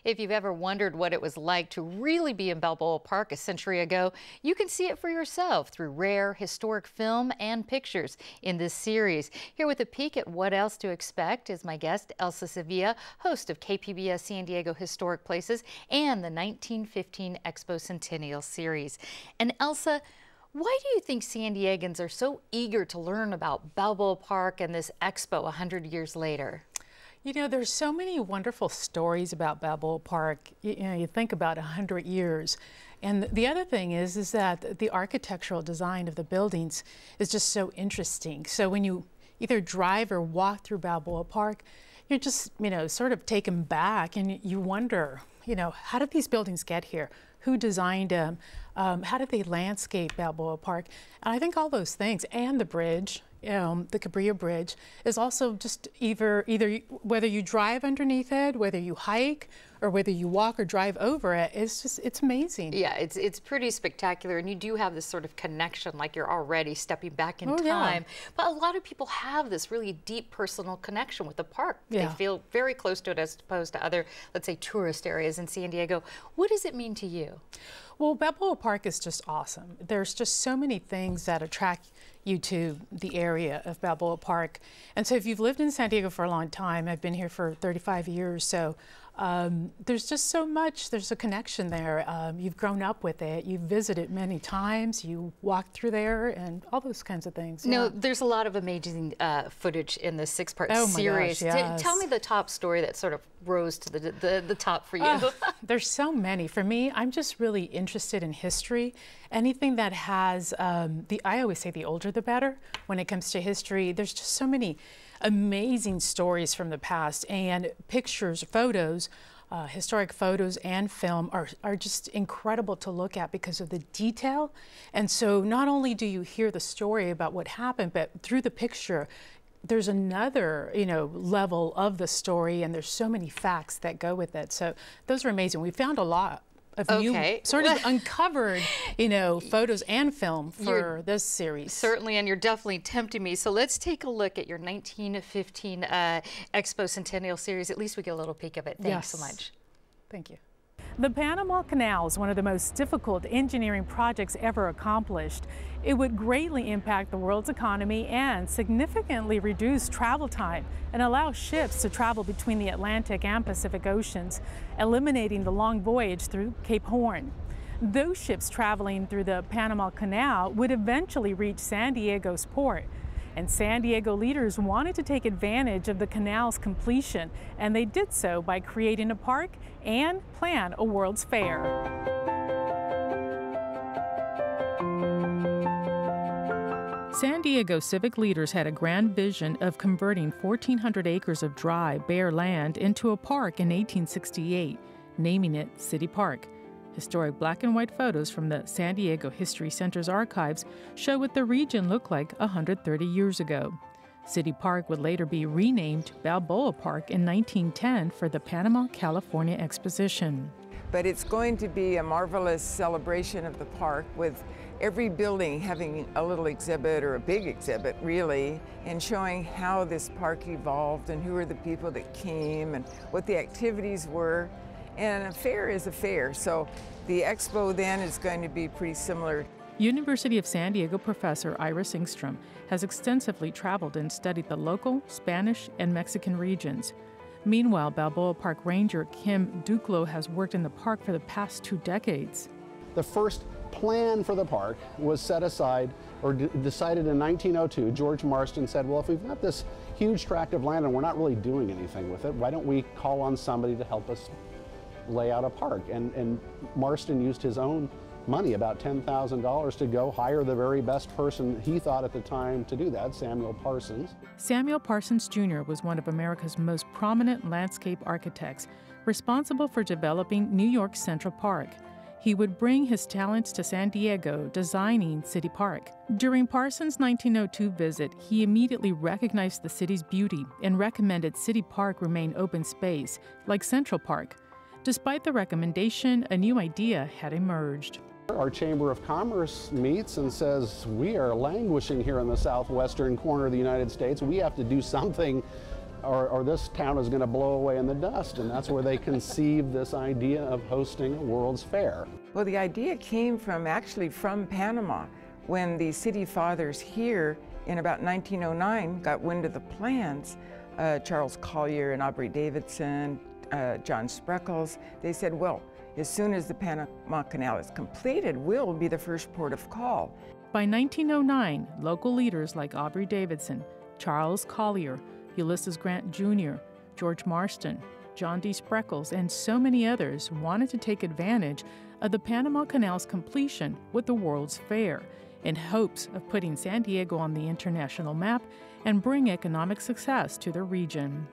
If you've ever wondered what it was like to really be in Balboa Park a century ago, you can see it for yourself through rare historic film and pictures in this series. Here with a peek at what else to expect is my guest, Elsa Sevilla, host of KPBS San Diego Historic Places and the 1915 Expo Centennial Series. And Elsa, why do you think San Diegans are so eager to learn about Balboa Park and this expo 100 years later? You know, there's so many wonderful stories about Balboa Park. You think about 100 years. And the other thing is that the architectural design of the buildings is just so interesting. So when you either drive or walk through Balboa Park, you're just, sort of taken back and you wonder, how did these buildings get here? Who designed them? How did they landscape Balboa Park? And I think all those things, and the bridge, the Cabrillo Bridge, is also just either whether you drive underneath it, whether you hike, or whether you walk or drive over it, it's amazing. Yeah, it's pretty spectacular, and you do have this sort of connection, like you're already stepping back in time. Yeah. But a lot of people have this really deep personal connection with the park. Yeah. They feel very close to it as opposed to other, let's say, tourist areas in San Diego. What does it mean to you? Well, Balboa Park is just awesome. There's just so many things that attract you to the area of Balboa Park. And so if you've lived in San Diego for a long time, I've been here for 35 years, so there's just so much, there's a connection there. You've grown up with it, you've visited many times, you walked through there, and all those kinds of things. Yeah. No, there's a lot of amazing footage in this 6-part series. Gosh, yes. Tell me the top story that sort of rose to the top for you. There's so many. For me, I'm just really interested in history. Anything that has, I always say the older the better when it comes to history. There's just so many amazing stories from the past, and pictures, photos, historic photos and film are just incredible to look at because of the detail. And so not only do you hear the story about what happened, but through the picture, there's another, level of the story, and there's so many facts that go with it. So those are amazing. We found a lot of new, sort of uncovered, photos and film for this series. Certainly, and you're definitely tempting me. So let's take a look at your 1915 Expo Centennial Series. At least we get a little peek of it. Thanks so much. Thank you. The Panama Canal is one of the most difficult engineering projects ever accomplished. It would greatly impact the world's economy and significantly reduce travel time and allow ships to travel between the Atlantic and Pacific Oceans, eliminating the long voyage through Cape Horn. Those ships traveling through the Panama Canal would eventually reach San Diego's port. And San Diego leaders wanted to take advantage of the canal's completion, and they did so by creating a park and plan a World's Fair. San Diego civic leaders had a grand vision of converting 1,400 acres of dry, bare land into a park in 1868, naming it City Park. Historic black and white photos from the San Diego History Center's archives show what the region looked like 130 years ago. City Park would later be renamed Balboa Park in 1910 for the Panama, California Exposition. But it's going to be a marvelous celebration of the park, with every building having a little exhibit, or a big exhibit really, and showing how this park evolved and who are the people that came and what the activities were. And a fair is a fair, so the expo then is going to be pretty similar. University of San Diego professor Iris Engstrom has extensively traveled and studied the local, Spanish, and Mexican regions. Meanwhile, Balboa Park Ranger Kim Duclos has worked in the park for the past 2 decades. The first plan for the park was set aside or decided in 1902. George Marston said, well, if we've got this huge tract of land and we're not really doing anything with it, why don't we call on somebody to help us lay out a park? And Marston used his own money, about $10,000, to go hire the very best person he thought at the time to do that, Samuel Parsons. Samuel Parsons Jr. was one of America's most prominent landscape architects, responsible for developing New York's Central Park. He would bring his talents to San Diego, designing City Park. During Parsons' 1902 visit, he immediately recognized the city's beauty and recommended City Park remain open space, like Central Park. Despite the recommendation, a new idea had emerged. Our Chamber of Commerce meets and says, we are languishing here in the southwestern corner of the United States. We have to do something or this town is going to blow away in the dust. And that's where they conceived this idea of hosting a World's Fair. Well, the idea came actually from Panama, when the city fathers here in about 1909 got wind of the plans. Charles Collier and Aubrey Davidson, John Spreckles, they said, well, as soon as the Panama Canal is completed, we'll be the first port of call. By 1909, local leaders like Aubrey Davidson, Charles Collier, Ulysses Grant Jr., George Marston, John D. Spreckles, and so many others wanted to take advantage of the Panama Canal's completion with the World's Fair in hopes of putting San Diego on the international map and bring economic success to the region.